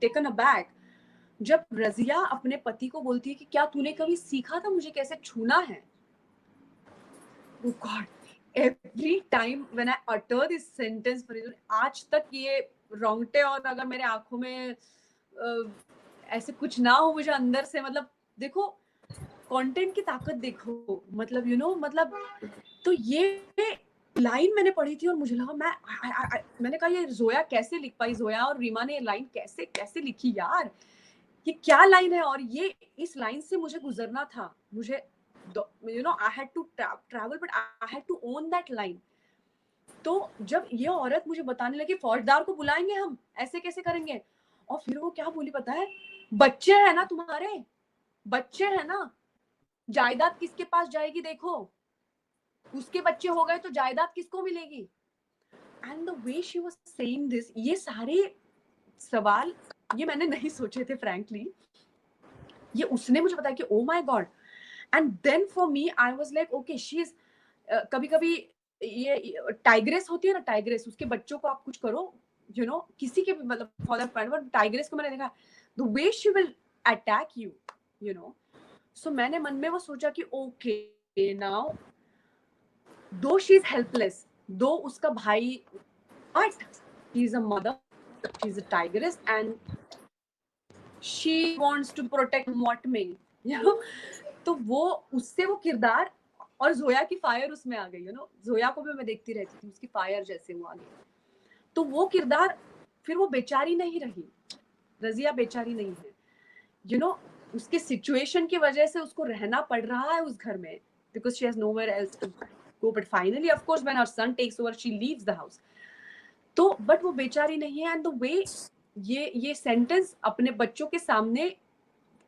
taken aback. जब रजिया अपने पति को बोलती है कि क्या तूने कभी सीखा था मुझे कैसे छूना है. Oh God, every time when I utter this sentence, आज तक ये रोंगटे, और अगर मेरे आंखों में ऐसे कुछ ना हो मुझे अंदर से, मतलब देखो कंटेंट की ताकत देखो, मतलब यू नो, मतलब तो ये लाइन मैंने पढ़ी थी और मुझे लगा मैंने कहा ये जोया कैसे लिख पाई, जोया और रीमा ने ये लाइन कैसे कैसे लिखी यार, ये क्या लाइन है। और ये इस लाइन से मुझे गुजरना था, मुझे I had to travel but I had to own that line. तो जब ये औरत मुझे बताने लगी फौजदार को बुलाएंगे हम, ऐसे कैसे करेंगे, और फिर वो क्या बोली पता है, बच्चे हैं ना तुम्हारे, बच्चे हैं ना, जायदाद किसके पास जाएगी देखो, उसके बच्चे हो गए तो जायदाद किसको मिलेगी। And the way she was saying this, ये सारे सवाल ये मैंने नहीं सोचे थे फ्रैंकली, ये उसने मुझे बताया कि oh my god. And then for me I was like okay she is, कभी कभी ये टाइग्रेस होती है ना, टाइग्रेस, उसके बच्चों को आप कुछ करो किसी के भी मतलब फॉर दैट मैटर, टाइग्रेस को मैंने देखा the way she will attack you so मैंने मन में वो सोचा कि okay now though she is helpless, though उसका भाई, but she is a mother, she is a tigress and she wants to protect what me, तो वो उससे वो किरदार, और जोया की फायर उसमें आ गई, जोया को भी मैं देखती रहती थी, उसकी फायर जैसे वो आ गई, तो वो किरदार फिर वो बेचारी नहीं रही, रजिया बेचारी नहीं है, उसके सिचुएशन की वजह से उसको रहना पड़ रहा है उस घर में, because she has nowhere else to go, but finally of course when her son takes over she leaves the house, तो बट वो बेचारी नहीं है। एंड द वे ये सेंटेंस अपने बच्चों के सामने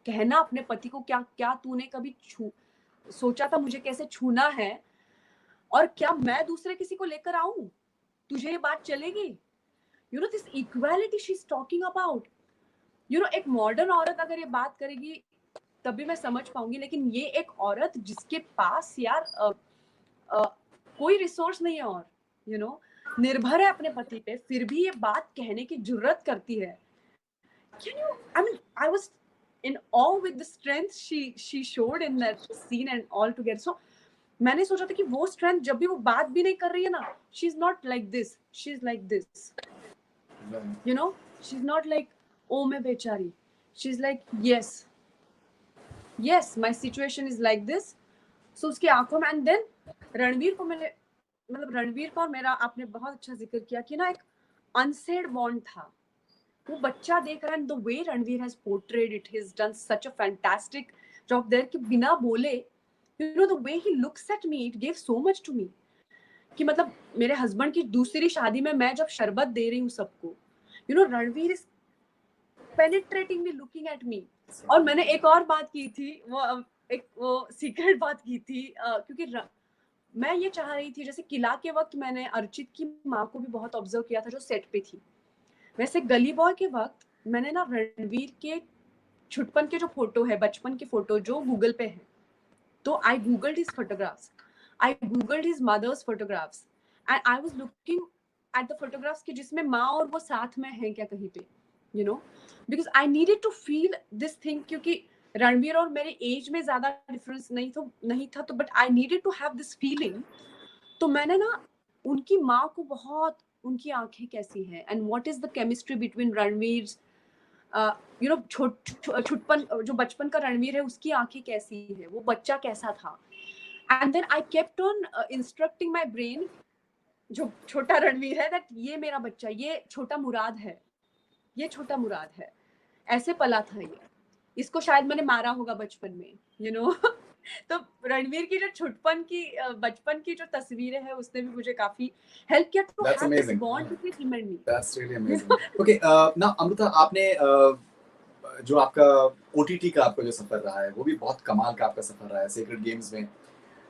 कहना अपने पति को, क्या क्या तूने कभी सोचा था मुझे कैसे छूना है, और क्या मैं दूसरे किसी को लेकर आऊं, तुझे ये बात चलेगी, this equality she is talking about, एक मॉडर्न औरत अगर ये बात करेगी तभी मैं समझ पाऊंगी, लेकिन ये एक औरत जिसके पास यार कोई रिसोर्स नहीं है और निर्भर है अपने पति पे, फिर भी ये बात कहने की जुर्रत करती है। Can you, I mean, I was in awe with the strength she showed in that scene and all together. So मैंने सोचा था कि वो स्ट्रेंथ जब भी वो बात भी नहीं कर रही है ना, she is not like this, she is like this, she is not like oh मैं बेचारी, she is like yes my situation is like this. So उसकी आंखों में, एंड देन रणवीर को मैंने, मतलब रणवीर का और मेरा आपने बहुत अच्छा जिक्र किया कि ना एक अनसेड बॉन्ड था, वो बच्चा देख रहा है, and the way Ranveer has portrayed it, he has done such a fantastic job there कि बिना बोले the way he looks at me, it give so much to me, कि मतलब मेरे हस्बैंड की दूसरी शादी में मैं जब शरबत दे रही हूँ सबको, Ranveer is penetratingly looking at me. और मैंने एक और बात की थी, वो सीक्रेट बात की थी, क्योंकि मैं ये चाह रही थी, जैसे किला के वक्त मैंने अर्चित की माँ को भी बहुत ऑब्जर्व किया था जो सेट पे थी, वैसे गली बॉय के वक्त मैंने ना रणवीर के छुटपन के जो फोटो है, बचपन के फोटो जो गूगल पे है, तो I googled his photographs, I googled his mother's photographs, and I was looking at the photographs कि जिसमें माँ और वो साथ में हैं क्या कहीं पे, because I needed to feel this thing, क्योंकि रणवीर और मेरे एज में ज्यादा डिफरेंस नहीं था, तो but I needed to have this feeling. तो मैंने ना उनकी माँ को बहुत, उनकी आंखें कैसी हैं, and what is the chemistry between Ranveer, छुटपन जो बचपन का रणवीर है उसकी आंखें कैसी है, वो बच्चा कैसा था, and then I kept on instructing my brain, जो छोटा रणवीर है, दैट ये मेरा बच्चा, ये छोटा मुराद है, ये छोटा मुराद है, ऐसे पला था ये, इसको शायद मैंने मारा होगा बचपन में, तो रणवीर की जो छुटपन की बचपन की जो तस्वीरें हैं उसने भी मुझे काफी हेल्प किया to have this bond between him and me. That's really amazing. Okay, ना अमृता, आपने जो आपका ओटीटी का आपका जो सफर रहा है वो भी बहुत कमाल का आपका सफर रहा है। सेक्रेड गेम्स में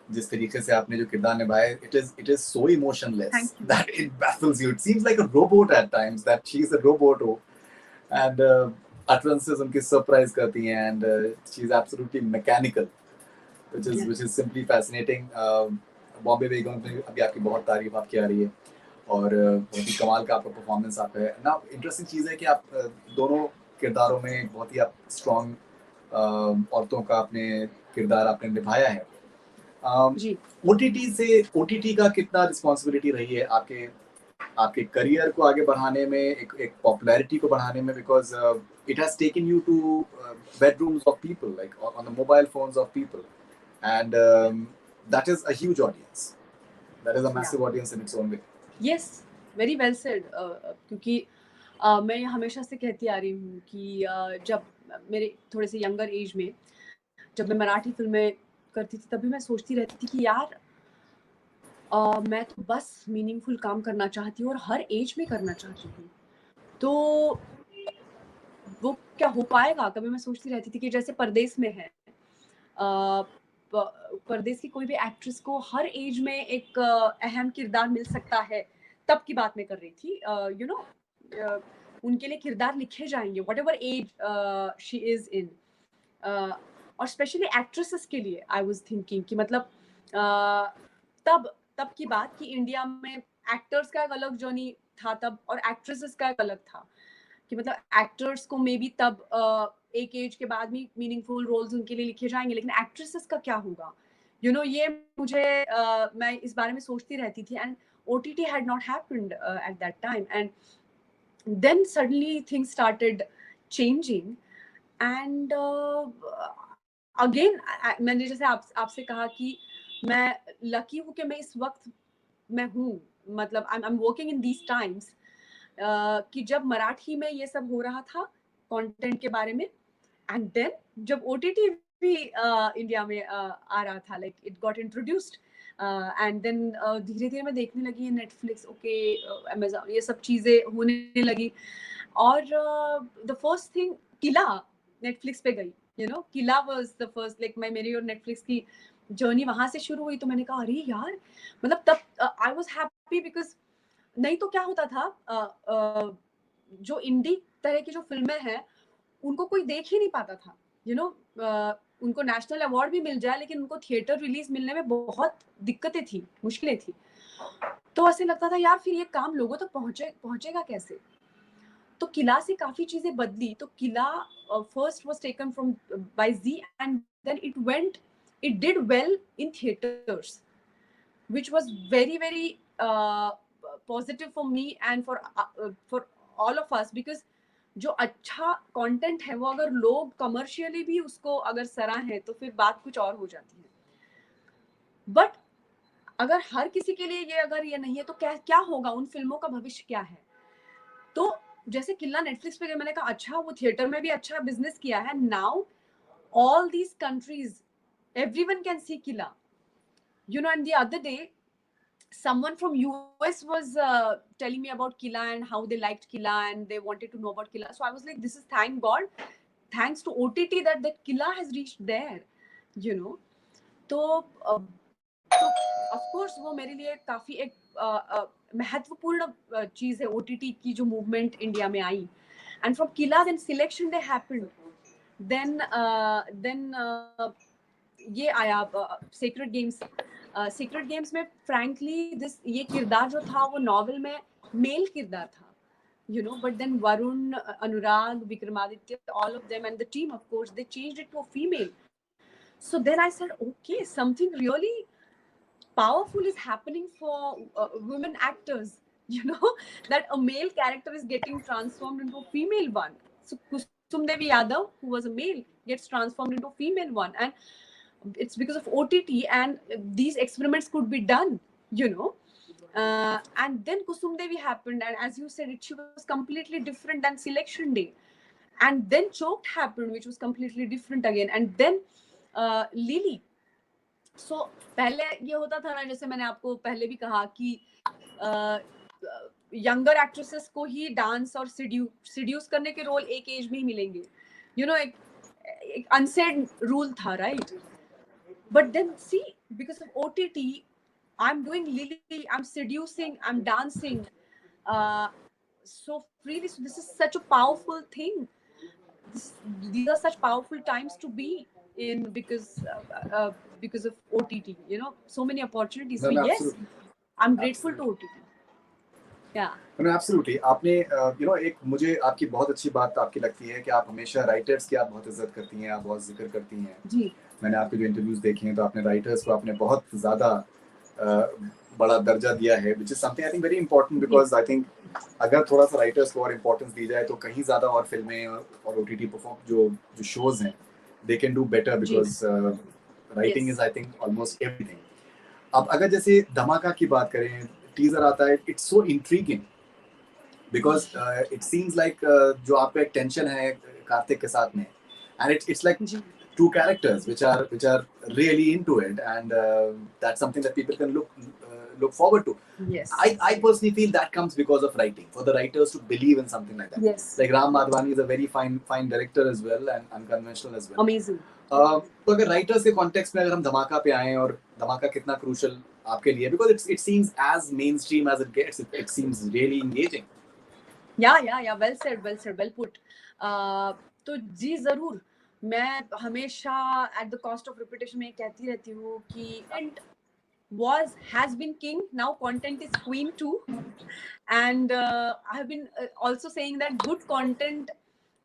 जिस तरीके से आपने जो किरदार निभाया, it is so emotionless that it baffles you. It seems like a robot at times, that she is a robot, and utterances उनकी सरप्राइज करती हैं, and she is absolutely mechanical, which is simply fascinating. Bombay बेगम में अभी आपकी बहुत तारीफ आपकी आ रही है, और बहुत ही कमाल का आपका परफॉर्मेंस आप है ना। इंटरेस्टिंग चीज़ है कि आप दोनों किरदारों में बहुत ही आप स्ट्रॉन्ग औरतों का आपने किरदार आपने निभाया है। ओटीटी का कितना रिस्पॉन्सिबिलिटी रही है आपके करियर को आगे बढ़ाने में, एक पॉपुलैरिटी को बढ़ाने में, because it has taken you to bedrooms of people, like on the mobile phones of people, and that is a huge audience, That is a massive audience in its own way. Yes, very well said. क्योंकि मैं हमेशा से कहती आ रही हूँ कि जब मेरे थोड़े से यंगर एज में जब मैं मराठी फिल्में करती थी तभी मैं सोचती रहती थी कि यार मैं तो बस मीनिंगफुल काम करना चाहती हूँ और हर एज में करना चाहती हूँ, तो वो क्या हो पाएगा? कभी मैं सोचती रहती थी कि जैसे परदेस में है, परदेस की कोई भी एक्ट्रेस को हर एज में एक अहम किरदार मिल सकता है, तब की बात मैं कर रही थी। यू नो उनके लिए किरदार लिखे जाएंगे whatever age she is in, और स्पेशली एक्ट्रेसेस के लिए आई वॉज थिंकिंग कि मतलब तब तब की बात कि इंडिया में एक्टर्स का एक अलग जर्नी था तब और एक्ट्रेसेस का एक अलग था, कि मतलब एक्टर्स को मे बी तब एक एज के बाद भी मीनिंगफुल रोल्स उनके लिए लिखे जाएंगे, लेकिन एक्ट्रेसेस का क्या होगा? यू नो ये मुझे मैं इस बारे में सोचती रहती थी, and OTT had not happened at that time, and then suddenly things started changing, and again मैंने जैसे आपसे कहा कि मैं लकी हूँ कि मैं इस वक्त मैं हूँ, मतलब I am working in these times, कि जब मराठी में ये सब हो रहा था कंटेंट के बारे में, एंड देन जब OTT भी इंडिया में आ रहा था, like it got introduced, and then धीरे धीरे मैं देखने लगी नेटफ्लिक्स, ओके, अमेज़न, ये सब चीज़ें होने लगी, और the first thing Qila Netflix पे गई, you know Qila was the first, like मेरी और नेटफ्लिक्स की जर्नी वहां से शुरू हुई, तो मैंने कहा अरे यार, मतलब तब आई वाज हैप्पी बिकॉज नहीं तो क्या होता था, जो इंडी तरह की जो फिल्में हैं उनको कोई देख ही नहीं पाता था, यू नो उनको नेशनल अवार्ड भी मिल जाए लेकिन उनको थिएटर रिलीज मिलने में बहुत दिक्कतें थी, मुश्किलें थी, तो ऐसे लगता था यार फिर ये काम लोगों तक पहुंचेगा कैसे? तो किला से काफी चीजें बदली, तो Killa first was taken from by जी, and then it did well in theatres, which was very very positive for me and for all of us, because जो अच्छा कंटेंट है वो अगर लोग कमर्शियली भी उसको अगर सराहें तो फिर बात कुछ और हो जाती है, बट अगर हर किसी के लिए ये अगर ये नहीं है तो क्या क्या होगा, उन फिल्मों का भविष्य क्या है? तो जैसे किला नेटफ्लिक्स पे गया, मैंने कहा अच्छा वो थिएटर में भी अच्छा बिजनेस किया है, now all these countries everyone can see Killa, you know, and the other day someone from US was telling me about Killa and how they liked Killa and they wanted to know about Killa, so I was like this is thank God, thanks to OTT that Killa has reached there, you know. तो of course वो मेरे लिए काफी एक महत्वपूर्ण चीज है OTT की जो मूवमेंट इंडिया में आई, and from Killa then selection day happened, then ये आया सीक्रेट गेम्स में फ्रैंकली दिस ये किरदार जो था वो नॉवेल में मेल किरदार था, you know, but then Varun, Anurag, Vikramaditya, all of them and the team, of course, they changed it to a female. So then I said, okay, something really powerful is happening for women actors, you know, that a male character is getting transformed into a female one. So Kusum Devi Yadav, who was a male, gets transformed into a female one, and it's because of OTT, and these experiments could be done, you know. And then Kusum Devi happened, and as you said, she was completely different than Selection Day. And then Choked happened, which was completely different again. And then Lily. So पहले ये होता था ना, जैसे मैंने आपको पहले भी कहा कि यंगर एक्ट्रेसेस को ही डांस और सिड्यूस करने के रोल एक एज में ही मिलेंगे, यू नो, एक अनसेड रूल था, right? But then see, because of OTT, I'm doing Lily, I'm seducing, I'm dancing so freely. So this is such a powerful thing. These are such powerful times to be in, because of OTT, you know, so many opportunities. So yes, absolutely. I'm grateful to OTT. Yeah. No, absolutely. आपने you know, एक मुझे आपकी बहुत अच्छी बात आपकी लगती है कि आप हमेशा राइटर्स की आप बहुत इज्जत करती हैं, आप बहुत जिक्र करती हैं जी। मैंने आपके जो इंटरव्यूज देखे हैं तो आपने राइटर्स को आपने बहुत ज़्यादा बड़ा दर्जा दिया है, which is something I think very important, because I think अगर थोड़ा सा राइटर्स को और इम्पोर्टेंस दी जाए तो कहीं ज़्यादा और फिल्में और OTT परफॉर्म जो शोज हैं they can do better, because writing is I think almost everything. अब अगर जैसे धमाका की बात करें, टीजर आता है, it's so intriguing because it seems like जो आपका एक टेंशन है कार्तिक के साथ में, and it's like ji two characters which are really into it, and that's something that people can look forward to. yes I personally feel that comes because of writing, for the writers to believe in something like that. yes Like Ram Madhwani is a very fine director as well, and unconventional as well. amazing तो अगर writers के context में अगर हम धमाका पे आए, और धमाका कितना क्रूशल आपके लिए, because it seems as mainstream as it gets, it seems really engaging. Yeah well said well put. तो जी जरूर, मैं हमेशा at the cost of repetition में कहती रहती हूँ कि and has been king, now content is queen too, and I have been also saying that good content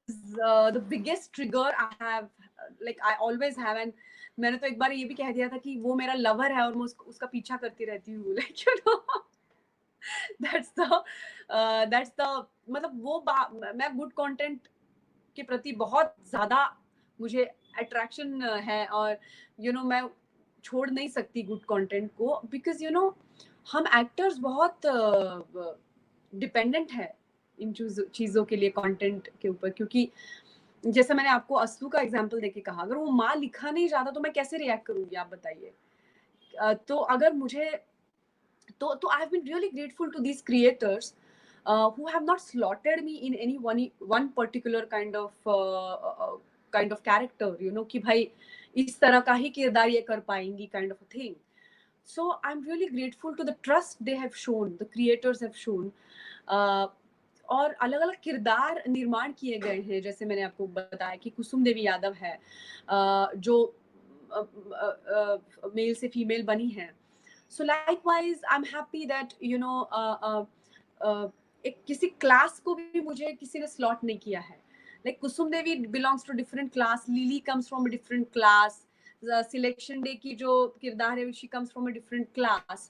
is the biggest trigger I have, like I always have. And मैंने तो एक बार ये भी कह दिया था कि वो मेरा लवर है और मैं उसका पीछा करती रहती हूँ, like you know that's the मतलब वो मैं गुड कंटेंट के प्रति बहुत ज्यादा मुझे अट्रैक्शन है, और यू नो मैं छोड़ नहीं सकती गुड कंटेंट को, बिकॉज यू नो हम एक्टर्स बहुत डिपेंडेंट है इन चीज़ों के लिए, कंटेंट के ऊपर. क्योंकि जैसे मैंने आपको असलू का एग्जांपल देके कहा, अगर वो माँ लिखा नहीं जाता तो मैं कैसे रिएक्ट करूंगी, आप बताइए. तो अगर मुझे तो I have been really grateful to these creators who have not slaughtered me in any one particular kind of character, you know, कि भाई इस तरह का ही किरदार ये कर पाएंगी, kind of a thing. So I'm really grateful to the trust they have shown, the creators have shown. और अलग अलग किरदार निर्माण किए गए हैं, जैसे मैंने आपको बताया कि कुसुम देवी यादव है जो मेल से फीमेल बनी है. So likewise, I'm happy that you know एक किसी क्लास को भी मुझे किसी ने स्लॉट नहीं किया है. Like Kusum Devi belongs to different class, Lily comes from a different class, Selection Day की जो किरदार है she comes from a different class.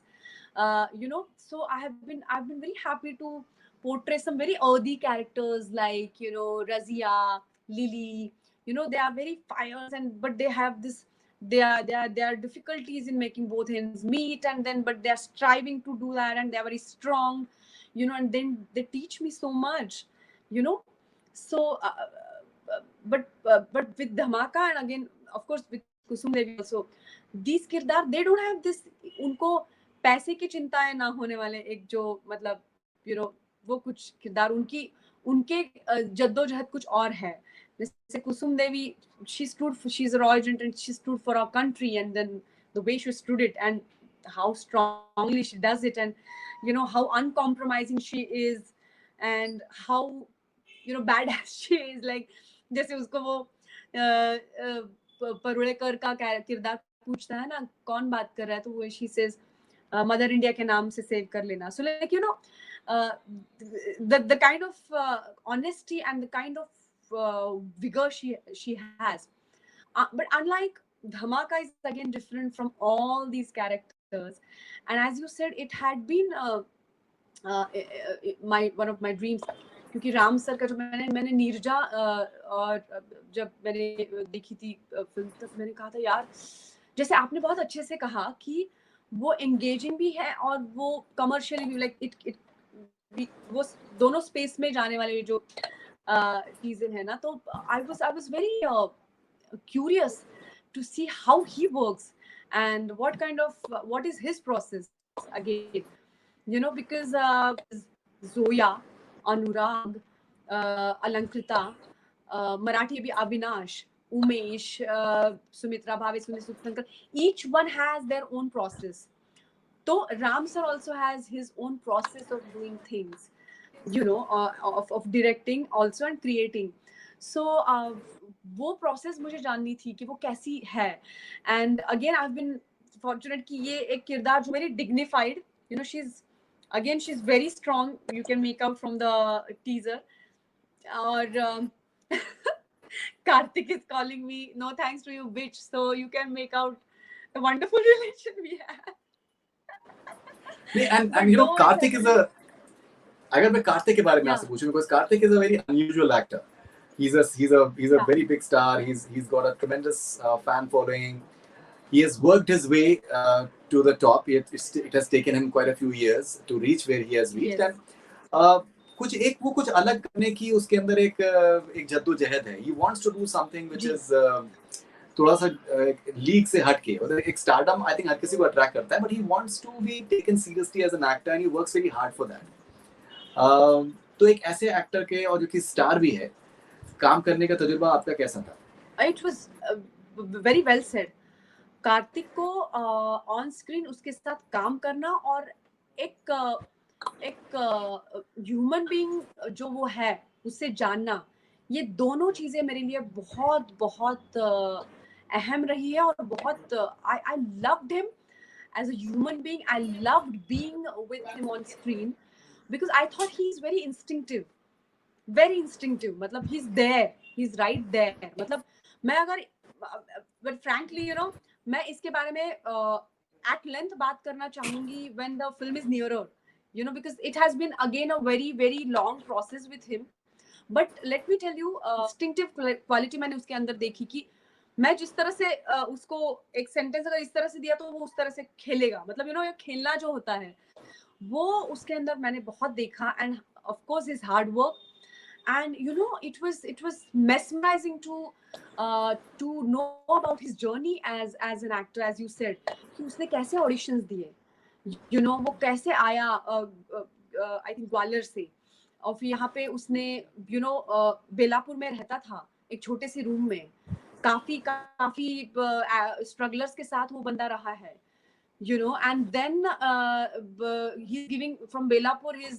You know, so I've been very happy to portray some very earthy characters like, you know, Razia, Lily. You know, they are very fires, but they have this, there are difficulties in making both ends meet, and then but they are striving to do that, and they are very strong, you know, and then they teach me so much, you know. So but with Dhamaka, and again of course with Kusum Devi also, these kirdar, they don't have this, उनको पैसे की चिंताएं ना होने वाले एक जो मतलब you know वो कुछ किरदार उनके जद्दोजहद कुछ और है. जैसे कुसुम देवी, she's a royal agent and she stood for our country, and then the way she stood it and how strongly she does it, and you know how uncompromising she is, and how you know badass she is. Like जैसे उसको वो परुलेकर का किरदार पूछता है ना, कौन बात कर रहा है, तो वो she says मदर इंडिया के नाम से सेव कर लेना. So like you know the kind of honesty and the kind of vigor she has, but unlike Dhamaka is again different from all these characters. And as you said, it had been one of my dreams, क्योंकि Ram sir का जो मैंने नीरजा और जब मैंने देखी थी film, तब मैंने कहा था यार, जैसे आपने बहुत अच्छे से कहा कि वो एंगेजिंग भी है और वो कमर्शियली भी, लाइक इट वो दोनों स्पेस में जाने वाले जो चीजें है ना. तो I was very curious to see how he works and what is his process again, you know, because Zoya, Anurag, Alankrita, Marathi abhi Avinash, Umesh, Sumitra Bhave, Sunil, each one has their own process. So Ram sir also has his own process of doing things, you know, of directing also and creating. So वो process मुझे जाननी थी कि वो कैसी है. And again I have been fortunate कि ये एक किरदार जो very dignified, you know, she is very strong, you can make out from the teaser. और Karthik is calling me, no thanks to you bitch, so you can make out the wonderful relation we have. and you know Karthik is a, अगर मैं कार्तिक के बारे में आपसे पूछूं, because Karthik is a very unusual actor. He's a very big star. He's got a tremendous fan following. he has worked his way to the top. It has taken him quite a few years to reach where he has reached. Yes. And कुछ अलग करने की उसके अंदर एक जद्दोजहद है. He wants to do something which ji. is थोड़ा सा लीग से हटके. एक स्टारडम आई थिंक हर किसी को अट्रैक्ट करता है, but he wants to be taken seriously as an actor and he works very hard for that. तो एक ऐसे एक्टर के और जो कि स्टार भी है, काम करने का तजुर्बा आपका कैसा था? It was very well said. Kartik को ऑन स्क्रीन उसके साथ काम करना और एक ह्यूमन बीइंग जो वो है उससे जानना, ये दोनों चीजें मेरे लिए बहुत बहुत अहम रही है. और बहुत I loved him as a human being. I loved being with him on screen because I thought he is very instinctive. मतलब he is there, he is right there. मतलब मैं अगर बट फ्रैंकली यू नो मैं इसके बारे में at length बात करना चाहूंगी when the film is nearer, you know, because it has been again a very long process with him. But let me tell you, instinctive quality मैंने उसके अंदर देखी कि मैं जिस तरह से उसको एक सेंटेंस अगर इस तरह से दिया तो वो उस तरह से खेलेगा. मतलब यू नो ये खेलना जो होता है वो उसके अंदर मैंने बहुत देखा. End of course his hard work. And you know, it was mesmerizing to know about his journey as an actor, as you said, कि उसने कैसे auditions दिए, you know, वो कैसे आया I think ग्वालियर से, और फिर यहाँ पे उसने you know बेलापुर में रहता था एक छोटे से रूम में. काफी स्ट्रगलर्स के साथ वो बंदा रहा है, you know, and then he's giving from Belapur his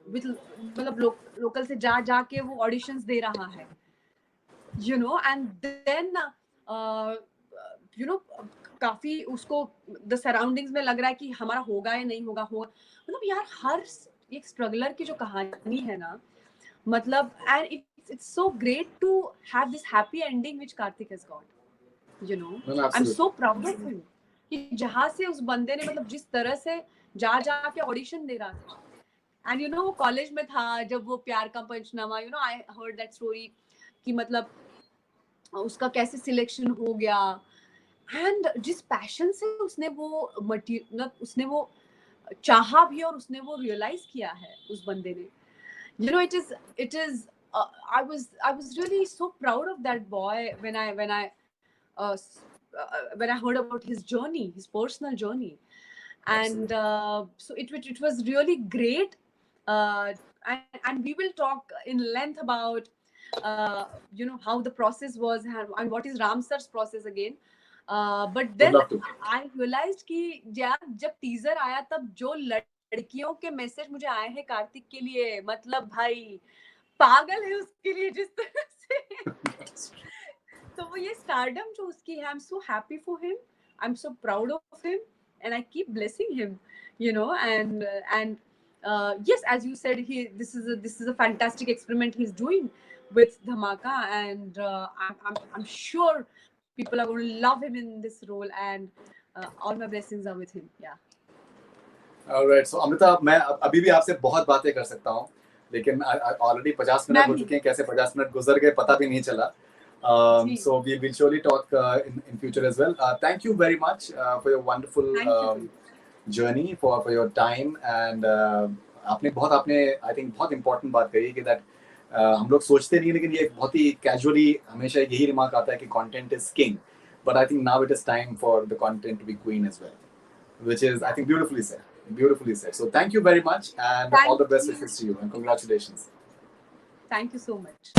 मतलब लोकल से जा के वो ऑडिशंस दे रहा है, you know, and then you know काफी उसको द सराउंडिंग्स में लग रहा है कि हमारा होगा या नहीं होगा. मतलब यार हर एक स्ट्रगलर की जो कहानी है ना, मतलब and it's so great to have this happy ending which Karthik has got, you know. I'm so proud of him कि जहाँ से उस बंदे ने मतलब जिस तरह से जा के ऑडिशन दे रहा था. एंड यू नो वो कॉलेज में था जब वो Pyaar Ka Punchnama, you know, I heard that story कि मतलब उसका कैसे सिलेक्शन हो गया. एंड जिस पैशन से उसने वो मतलब उसने वो चाहा भी और उसने वो रियलाइज किया है उस बंदे ने, you know, it is I was really so proud of that boy when I heard about his journey, his personal journey. And so it was really great. And we will talk in length about you know how the process was and what is Ram sir's process again. But then I realized कि जब teaser आया तब जो लड़कियों के message मुझे आए हैं कार्तिक के लिए, मतलब भाई पागल है उसके लिए जिस तरह से. तो वो ये स्टारडम जो उसकी है, I'm so happy for him, I'm so proud of him, and I keep blessing him, you know. And yes, as you said, this is a fantastic experiment he's doing with Dhamaka, and I'm sure people are going to love him in this role, and all my blessings are with him. Yeah. All right, so Amrita, मैं अभी भी आपसे बहुत बातें कर सकता हूँ, लेकिन ऑलरेडी 50 मिनट हो चुके हैं. कैसे 50 मिनट गुजर गए पता भी नहीं चला. So we will surely talk in future as well. Thank you very much for your wonderful journey, for your time, and आपने I think बहुत important बात कही कि that हम लोग सोचते नहीं, लेकिन ये बहुत ही casually हमेशा यही remark आता है कि content is king, but I think now it is time for the content to be queen as well, which is I think beautifully said. So thank you very much, and all the best wishes to you, and congratulations. Thank you so much.